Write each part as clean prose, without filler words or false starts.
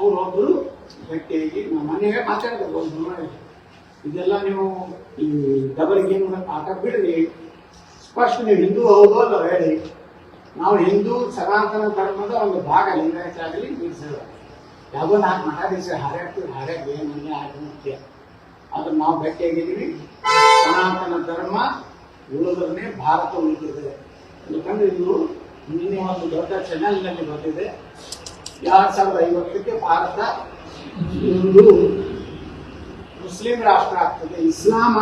ಅವ್ರು ಒಬ್ರು ಗಟ್ಟಿಯಾಗಿ ನಮ್ಮ ಮನೆಗೆ ಮಾತಾಡ್ತಾರೆ ಒಂದು ಇದೆಲ್ಲ ನೀವು ಈ ಡಬಲ್ ಗೇಮ್ ಆಟ ಬಿಡ್ರಿ, ಸ್ಪಷ್ಟ ನೀವು ಹಿಂದೂ ಹೌದು ಅಲ್ಲ ಹೇಳಿ. ನಾವು ಹಿಂದೂ ಸನಾತನ ಧರ್ಮದ ಒಂದು ಭಾಗ, ಲಿಂಗಾಯತ ಆಗಲಿ ಮೀಸಲು ಯಾವುದೋ 4 ಮಠಾಧೀಶ ಹಾರ್ಯಾಗ ಏನೇ ಆಗಿ ಮುಖ್ಯ. ಆದ್ರೆ ನಾವು ಗಟ್ಟಿಯಾಗಿದ್ದೀವಿ. ಸನಾತನ ಧರ್ಮ ಉಳಿದ್ರೆ ಭಾರತ ಉಳಿದಿದೆ. ಯಾಕಂದ್ರೆ ಇದು ನಿನ್ನೆ ಒಂದು ದೊಡ್ಡ ಚಾನೆಲ್ನಲ್ಲಿ ಬಂದಿದೆ, 2050ಕ್ಕೆ ಭಾರತ ಒಂದು ಮುಸ್ಲಿಂ ರಾಷ್ಟ್ರ ಆಗ್ತದೆ, ಇಸ್ಲಾಮ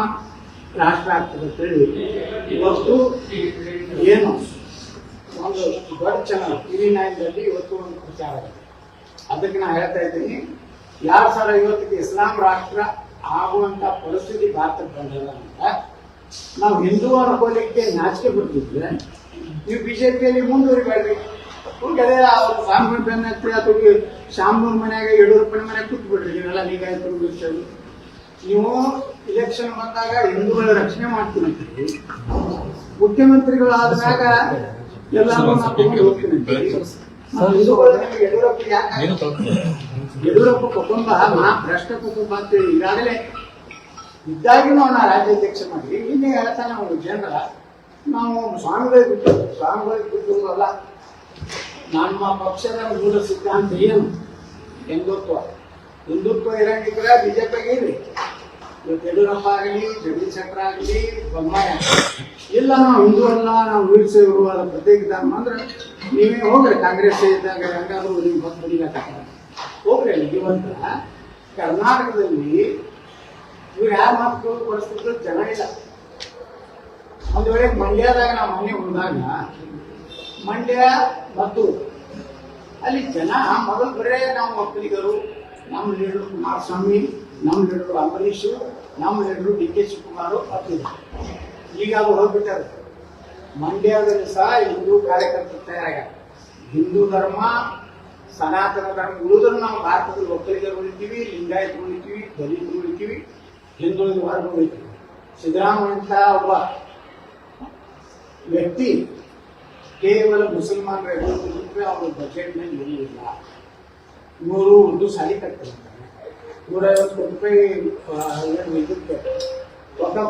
ರಾಷ್ಟ್ರ ಆಗ್ತದೆ ಅಂತೇಳಿ ಇವತ್ತು ಏನು ಒಂದು ದೊಡ್ಡ ಚಾನಲ್ TV9ನಲ್ಲಿ ಇವತ್ತು ಒಂದು ಪ್ರಚಾರ ಇದೆ. ಅದಕ್ಕೆ ನಾನು ಹೇಳ್ತಾ ಇದ್ದೀನಿ, 2050ಕ್ಕೆ ಇಸ್ಲಾಂ ರಾಷ್ಟ್ರ ಆಗುವಂತ ಪರಿಸ್ಥಿತಿ ಭಾರತಕ್ಕೆ ಬಂದಿಲ್ಲ ಅಂತ ನಾವು ಹಿಂದೂ ಅನ್ಕೋಲಿಕ್ಕೆ ನಾಚಿಕೆ ಬಿಡ್ತಿದ್ರೆ ನೀವು ಬಿಜೆಪಿಯಲ್ಲಿ ಮುಂದುವರಿಬೇಡ್ರಿ. ಸ್ವಾಮಿ ಬೆನ್ನ ಹತ್ತಿ ಅಥವಾ ಶಾಮೂರ್ ಮನ್ಯಾಗ ಯಡಿಯೂರಪ್ಪನ ಮನೆಯಾಗ ಕೂತ್ಬಿಡ್ರಿ. ನೀವೆಲ್ಲ ಲಿಂಗಾಯತರು ಬಿಡಿಸೋದು. ನೀವು ಇಲೆಕ್ಷನ್ ಬಂದಾಗ ಹಿಂದೂಗಳ ರಕ್ಷಣೆ ಮಾಡ್ತೀನಿ, ಮುಖ್ಯಮಂತ್ರಿಗಳಾದಾಗ ಎಲ್ಲರೂ ಯಡಿಯೂರಪ್ಪ ಕುಟುಂಬ ಮಹಾ ಭ್ರಷ್ಟ ಕುಟುಂಬ ಅಂತೇಳಿ ಈಗಾಗಲೇ ಇದ್ದಾಗಿನೂ ನಾ ರಾಜ್ಯಾಧ್ಯಕ್ಷ ಮಾಡಿ ಇನ್ನೇ ಹೇಳ್ತಾ ನಾವು ಜನರ ನಾವು ಸ್ವಾಮಿಗಳಿಗೆ ಬಿಟ್ಟು ಅಲ್ಲ. ನಮ್ಮ ಪಕ್ಷದ ಮೂಲ ಸಿದ್ಧಾಂತ ಏನು? ಹಿಂದುತ್ವ ಇರಂಗಿದ್ರೆ ಬಿಜೆಪಿಗೆ ಇರ್ರಿ. ಇವತ್ತು ಯಡಿಯೂರಪ್ಪ ಆಗಲಿ, ಜಗದೀಶ್ ಶೆಟ್ಟರ್ ಆಗಲಿ, ಬೊಮ್ಮಾಯಿ ಇಲ್ಲ ನಾವು ಹಿಂದೂ ಅಲ್ಲ, ನಾವು ವೀರಶೈವರು ಅದ ಪ್ರತ್ಯೇಕ ಧರ್ಮ ಅಂದ್ರೆ ನೀವೇ ಹೋಗ್ರಿ. ಕಾಂಗ್ರೆಸ್ ಇದ್ದಾಗ ಹೆಂಗಾದ್ರು ನಿಮ್ಗೆ ಹೊತ್ತು ಬದಿಲಾಕ ಹೋಗ್ರಿ. ಅಲ್ಲಿ ಇವತ್ತು ಕರ್ನಾಟಕದಲ್ಲಿ ಇವ್ರು ಯಾರು ಮಾತು ಪರಿಸ್ಥಿತಿ ಜನ ಇಲ್ಲ. ಒಂದು ವೇಳೆ ಮಂಡ್ಯದಾಗ ನಾವು ಮೊನ್ನೆ ಹೋದಾಗ ಮಂಡ್ಯ ಮತ್ತು ಅಲ್ಲಿ ಜನ ಮೊದಲು ಬರೇ ನಾವು ಒಕ್ಕಲಿಗರು, ನಮ್ಮ ಲೀಡರು ಕುಮಾರಸ್ವಾಮಿ, ನಮ್ಮ ಲೀಡರು ಅಂಬರೀಷು, ನಮ್ಮ ಲೀಡರು DK ಶಿವಕುಮಾರ್ ಬರ್ತಿದ್ರು. ಈಗ ಅದು ಹೋಗ್ಬಿಟ್ಟಾರೆ. ಮಂಡ್ಯದಲ್ಲಿ ಸಹ ಹಿಂದೂ ಕಾರ್ಯಕರ್ತರು ತಯಾರಾಗ ಹಿಂದೂ ಧರ್ಮ ಸನಾತನ ಧರ್ಮ ಉಳಿದ್ರು ನಾವು ಭಾರತದಲ್ಲಿ ಒಕ್ಕಲಿಗರು ಉಳಿತೀವಿ, ಲಿಂಗಾಯತರು ಉಳಿತೀವಿ, ದಲಿತರು ಉಳಿತೀವಿ, ಹಿಂದುಳಿದ ವರ್ಗ ಉಳಿತೀವಿ. ಸಿದ್ದರಾಮಯ್ಯ ಅಂತ ಒಬ್ಬ ವ್ಯಕ್ತಿ ಕೇವಲ ಮುಸಲ್ಮಾನರ ಎದುರು ಅವರು ಬಜೆಟ್ನಲ್ಲಿ ಇರಲಿಲ್ಲ. 100 ಉರ್ದು ಶಾಲೆ ಕಟ್ಟಿರ್ತಾರೆ, 150 ಕೋಟಿ ರೂಪಾಯಿ ಇದಕ್ಕೆ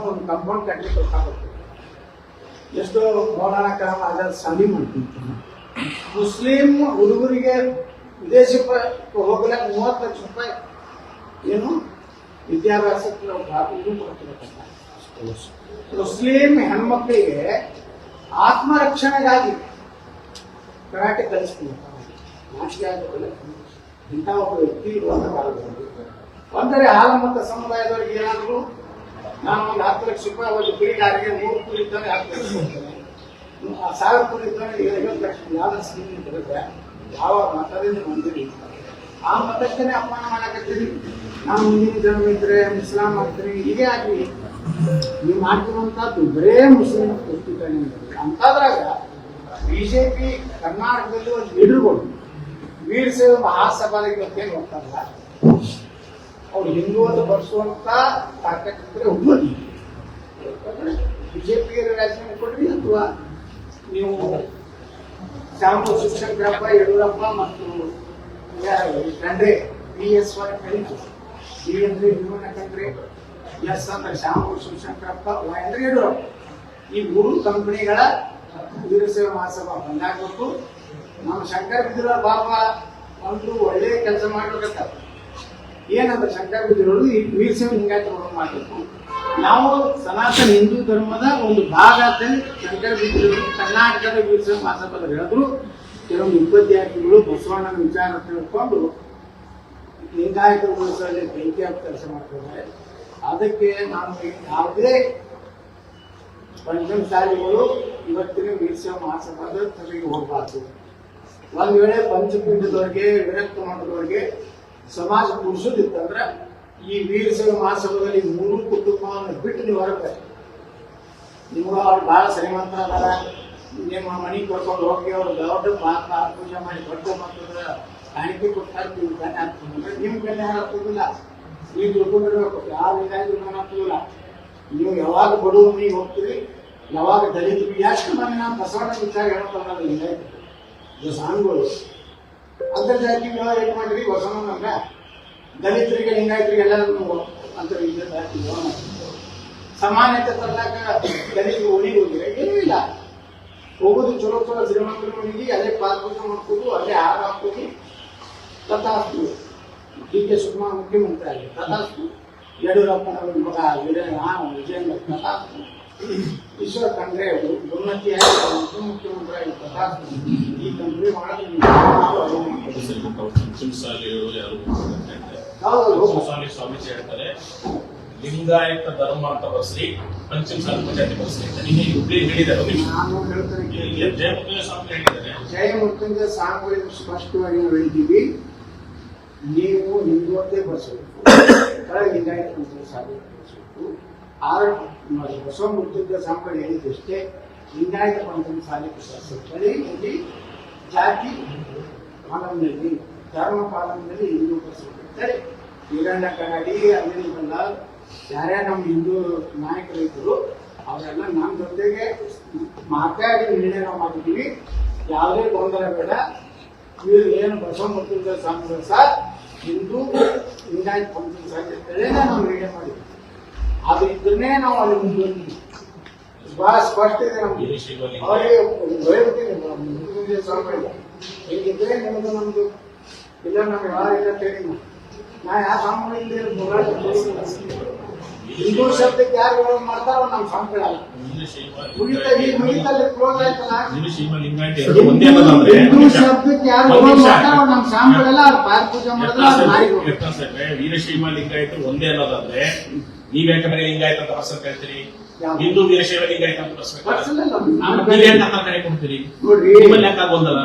ಒಂದು ಕಂಪೌಂಡ್ ಕಟ್ಟಲಿಕ್ಕೆ ರೊಕ್ಕ ಕೊಡ್ತಾರೆ. ಎಷ್ಟೋ ಮೌಲಾನಾ ಕಲಾಂ ಆಜಾದ್ ಶಾಲೆ ಮಾಡ್ತಿರ್ತಾರೆ. ಮುಸ್ಲಿಂ ಹುಡುಗರಿಗೆ ವಿದೇಶಕ್ಕೆ ಹೋಗಲಿಕ್ಕೆ 30 ಲಕ್ಷ ರೂಪಾಯಿ ಏನು ವಿದ್ಯಾಭ್ಯಾಸಕ್ಕೆ ಇದು ಕೊಡ್ತಿರ್ತಾರೆ. ಮುಸ್ಲಿಂ ಹೆಣ್ಮಕ್ಳಿಗೆ ಆತ್ಮರಕ್ಷಣೆಗಾಗಿ ಕರಾಟೆ ಕಲಿಸ್ತಿರ್ತಾರೆ. ನಾಚಿಕೆ ಆಗೋದಿಲ್ಲ. ಇಂಥ ಒಬ್ಬ ವ್ಯಕ್ತಿ ಇರುವಂತ ಕಾಲದಲ್ಲಿ ಒಂದರೆ ಹಾಲಮತ ಸಮುದಾಯದವರಿಗೆ ಏನಾದ್ರು ನಾನು ಒಂದು 10 ಲಕ್ಷ ರೂಪಾಯಿ ಒಂದು ಕುರಿಗಾರಿಗೆ 3 ಕುರಿ ಇದ್ದಾನೆ 10 ಲಕ್ಷ ಕೊಡ್ತೇನೆ, 1000 ಕುರಿ ಇದ್ದಾನೆ 50 ಲಕ್ಷ ಯಾವ್ದು ಸ್ಕೀಮ್ ಇದ್ರೆ ಯಾವ ಮತದಿಂದ ಹೊಂದಿರಿ ಆ ಮತಕ್ಕೆ ಅಪಮಾನ ಮಾಡಕತ್ತೀರಿ. ನಾವು ಮುಂದಿನ ಜನ ಇದ್ರೆ ಇಸ್ಲಾಂ ಮಾಡ್ತೀರಿ. ಹೀಗೆ ಆಗಲಿ ನೀವು ಮಾಡ್ತಿರುವಂತದ್ದು ಬರೇ ಮುಸ್ಲಿಂ ಪುಸ್ತಕನೇ ಅಂತದ್ರಾಗ ಬಿಜೆಪಿ ಕರ್ನಾಟಕದಲ್ಲಿ ಒಂದು ಲೀಡರ್ಗಳು ವೀರಶೈವ ಮಹಾಸಭಾಗೆ ಇವತ್ತೇನು ಹೋಗ್ತಾರಲ್ಲ, ಅವ್ರು ಹಿಂದೂ ಅಂತ ಬರ್ಸುವಂತ ತಾಕತ್ತಿದ್ರೆ ಹೋಗ್ಬೋದು. ಬಿಜೆಪಿಗೆ ರಾಜೀನಾಮೆ ಕೊಡ್ರಿ, ಅಥವಾ ನೀವು ಶಾಮೂರ್ ಶಿವಶಂಕರಪ್ಪ, ಯಡಿಯೂರಪ್ಪ ಮತ್ತು ಖಂಡ್ರೆ BS1 ಕರೀತು. D ಅಂದ್ರೆ ವಿಮಾನ ಖಂಡ್ರೆ, S ಅಂದ್ರೆ ಶಾಮೂರ್ ಶಿವಶಂಕರಪ್ಪ, Y ಅಂದ್ರೆ ಯಡಿಯೂರಪ್ಪ. ಈ 3 ಕಂಪನಿಗಳ ವೀರಶೈವ ಮಹಾಸಭಾ ಬಂದಾಗಬೇಕು. ನಮ್ಮ ಶಂಕರ ಬಿದ್ದಿರೋ ಬಾಬಾ ಒಂದು ಒಳ್ಳೆ ಕೆಲಸ ಮಾಡ್ಬೇಕಂತ ಏನಂದ್ರೆ ಶಂಕರ ಬಿದ್ದಿರೋರು ಈ ವೀರಶೈವ ಲಿಂಗಾಯತ ಮಾಡಬೇಕು. ನಾವು ಸನಾತನ ಹಿಂದೂ ಧರ್ಮದ ಒಂದು ಭಾಗ ಅಂತೇಳಿ ಶಂಕರ ಬಿದ್ದಿರೋರು ಕರ್ನಾಟಕದ ವೀರಶೈವ ಮಹಾಸಭಾದಲ್ಲಿ ಹೇಳಿದ್ರು. ಕೆಲವೊಂದು ವಿದ್ಯಾರ್ಥಿಗಳು ಬಸವಣ್ಣನ ವಿಚಾರ ತಿಳ್ಕೊಂಡು ಲಿಂಗಾಯತ ಉಳಿಸಲು ಬೆಂಕಿ ಹಾಕಿ ಕೆಲಸ ಮಾಡ್ತಿದ್ದಾರೆ. ಅದಕ್ಕೆ ನಾನು ಯಾವುದೇ ಪಂಚಮಸಾಲಿಗಳು ಇವತ್ತಿನ ವೀರಶೈವ ಮಹಾಸಭಾದ ಸಭೆಗೆ ಹೋಗಬಾರ್ದು. ಒಂದು ವೇಳೆ ಪಂಚಪೀಠದವರಿಗೆ ವಿರಕ್ತ ಮಠದವರಿಗೆ ಸಮಾಜ ಕೂಡಿಸೋದಿತ್ತಂದ್ರೆ ಈ ವೀರಶೈವ ಮಹಾಸಭಾದಲ್ಲಿ 3 ಕುಟುಂಬವನ್ನು ಬಿಟ್ಟು ನೀವು ಹೊರಬೇಕು. ನಿಮ್ಗೆ ಅವ್ರು ಬಹಳ ಶ್ರೀಮಂತ ಅದಾರ, ನಿಮ್ಮ ಮನೆಗೆ ಕರ್ಕೊಂಡು ಹೋಗಿ ಅವ್ರು ದೊಡ್ಡ ಪೂಜೆ ಮಾಡಿ ದೊಡ್ಡ ಮಕ್ಕಳ ಕಾಣಿಕೆ ಕೊಡ್ತಾ ಇರ್ತೀವಿ. ಕನ್ಯೆ ಹಾಕ್ತಂದ್ರೆ ನಿಮ್ಮ ಕನ್ಯೆ ಹಾಕೋದಿಲ್ಲ. ನೀವು ತಿಳ್ಕೊಂಡಿರ್ಬೇಕು, ಯಾವ ಲಿಂಗಾಯತ ಹಾಕೋದಿಲ್ಲ. ನೀವು ಯಾವಾಗ ಬಡವ ಮನೆಗೆ ಹೋಗ್ತೀರಿ, ಯಾವಾಗ ದಲಿತರು ಎಷ್ಟು ಮಂದಿ ನಾನು ಬಸವಣ್ಣ ವಿಚಾರ ಹೇಳ್ಕೊಂಡ್ರೆ ಲಿಂಗಾಯತ ಸಾಂಗ್ಗಳು ಅಂತರ್ಜಾತಿ ವಿವಾಹ ಏನ್ ಮಾಡಿದ್ರಿ ಬಸವಣ್ಣನವ್ರ ದಲಿತರಿಗೆ ಲಿಂಗಾಯತರಿಗೆ ಎಲ್ಲ ಅಂತರ ಜಾತಿ ವಿವಾಹ ಮಾಡಿದ್ರು. ಸಮಾನತೆ ತರಲಾಕ ದಲಿತರು ಓಣಿಗೆ ಹೋಗಿರ ಏನೂ ಇಲ್ಲ. ಹೋಗೋದು ಚಲೋ ಚಲೋ ಶ್ರೀಮಂತರ ಮನೆಗೆ ಅಲ್ಲೇ ಪಾರ್ಪೂಜೆ ಮಾಡ್ಕೋದು, ಅಲ್ಲೇ ಹಾರ ಹಾಕೋದು. ತಥಾಸ್ತು ಡಿ ಕೆ ಶಿವಕುಮಾರ್ ಮುಖ್ಯಮಂತ್ರಿ ಆಗಿ ತಥಾಸ್ತು, ಯಡಿಯೂರಪ್ಪನವರ ಮಗ ವಿಜಯೇಂದ್ರ ತಥಾಸ್ತು, ಈಶ್ವರ್ ಖಂಡ್ರೆ ಅವರು ಉನ್ನತಿಯಾಗಿ ಉಪಮುಖ್ಯಮಂತ್ರಿ ಆಗಿ ತಥಾಸ್ತು. ಈ ಕಂಟ್ರಿ ಮಾಡೋದು ಸ್ವಾಮೀಜಿ ಹೇಳ್ತಾರೆ ಲಿಂಗಾಯತ ಧರ್ಮ ಅಂತ ಬರೆಸ್ರಿ, ಪಂಚಮಸಾಲಿ ಜಾತಿ ಬರೆಸ್ರಿ ಅಂತ ನಿನ್ನೆ ಹುಬ್ಳಿ ಹೇಳಿದ್ದಾರೆ. ನಾನು ಹೇಳ್ತೇನೆ, ಜಯಮುಖ ಸ್ವಾಮಿ ಹೇಳಿದ್ದಾರೆ. ಜಯಮುಖಂದ ಸಾಂಗ್ಗಳಿಗೆ ಸ್ಪಷ್ಟವಾಗಿ ನಾವು ಹೇಳಿದ್ದೀವಿ, ನೀವು ಹಿಂದುವಂತೆ ಬರೆಸಬೇಕು, ಲಿಂಗಾಯತ ಪಂಚಮಸಾಲಿ ಬರೆಸಬೇಕು. ಆರು ಬಸವ ಮುತ್ತುದ್ದ ಸಾಂಗ್ಗಳು ಹೇಳಿದಷ್ಟೇ ಲಿಂಗಾಯತ ಪಂಚಮಸಾಲಿ ಬರೆಸಬೇಕು. ಇಲ್ಲಿ ಜಾತಿ ಪಾಲನೆಯಲ್ಲಿ ಧರ್ಮ ಪಾಲನೆಯಲ್ಲಿ ಹಿಂದೂ ಬರೆಸಬೇಕು. ವೀರಣ್ಣ ಕನ್ನಡಿ ಅಲ್ಲಿಂದಲ್ಲ ಯಾರ್ಯಾರು ನಮ್ಮ ಹಿಂದೂ ನಾಯಕರು ಇದ್ರು ಅವರೆಲ್ಲ ನಮ್ಮ ಜೊತೆಗೆ ಮಾತಾಡಿ ನಿರ್ಣಯ ನಾವು ಮಾಡಿದ್ದೀವಿ. ಯಾವುದೇ ಗೊಂದಲ ಬೇಡ. ಇವರು ಏನು ಬಸವ ಮುತ್ತುದ್ದ ಸಾಂಗ್ಗಳು ಸರ್ ಹಿಂದೂ ಲಿಂಗಾಯತ ಪಂಚಮಸಾಲಿ ಅಂತೇಳಿ ನಾವು ನಿರ್ಣಯ ಮಾಡಿದ್ವಿ. ಅದು ಇದ್ರನ್ನೇ ನಾವು ಅಲ್ಲಿ ಮುಂದುವರಿದ್ವಿ. ಬಹಳ ಸ್ಪಷ್ಟ ಇದೆ ನಮ್ಗೆ. ಅವರಿಗೆ ಹೇಳ್ಬಿಟ್ಟಿದೆ ಸ್ವಾಮಿಗಳು ಹೇಗಿದ್ರೆ ನಿಮ್ಮದು ನಮ್ದು ಇಲ್ಲ ನಮ್ಗೆ ಯಾರು ಇಲ್ಲ ಕೇಳಿ ನಾ ಯಾವ ಸ್ವಾಮಿಗಳಿಂದ ಹಿಂದೂ ಶಬ್ದಕ್ಕೆ ಯಾರು ವಿರೋಧ ಮಾಡ್ತಾರೋ ನಮ್ಮ ಸ್ವಾಮಿಗಳಲ್ಲ. ಮುಗಿತಲ್ಲಿ ಕ್ಲೋಸ್ ಆಯ್ತಲ್ಲ. ಹಿಂದೂ ಶಬ್ದಕ್ಕೆ ಯಾರು ವಿರೋಧ ಮಾಡ್ತಾರೋ ನಮ್ಮ ಸ್ವಾಮಿಗಳೆಲ್ಲ ಅವ್ರು ಪಾದ ಪೂಜೆ ಮಾಡಿದ್ರೆ ವೀರಶೈವ ಲಿಂಗಾಯತ ಒಂದೇ ಅನ್ನೋದಾದ್ರೆ ನೀವ್ ಯಾಕಂದ್ರೆ ಲಿಂಗಾಯತ ಅಂತ ಬಸ್ ಹೇಳ್ತೀರಿ, ಹಿಂದೂ ವೀರಶೈವ ಲಿಂಗಾಯತ ಅಂತ ಬಸ್ ಕಡೆ ಕೊಡ್ತೀರಿ, ನೋಡ್ರಿ ನಿಮ್ಮಲ್ಲಿ ಯಾಕೆ ಗೊಂದಲ?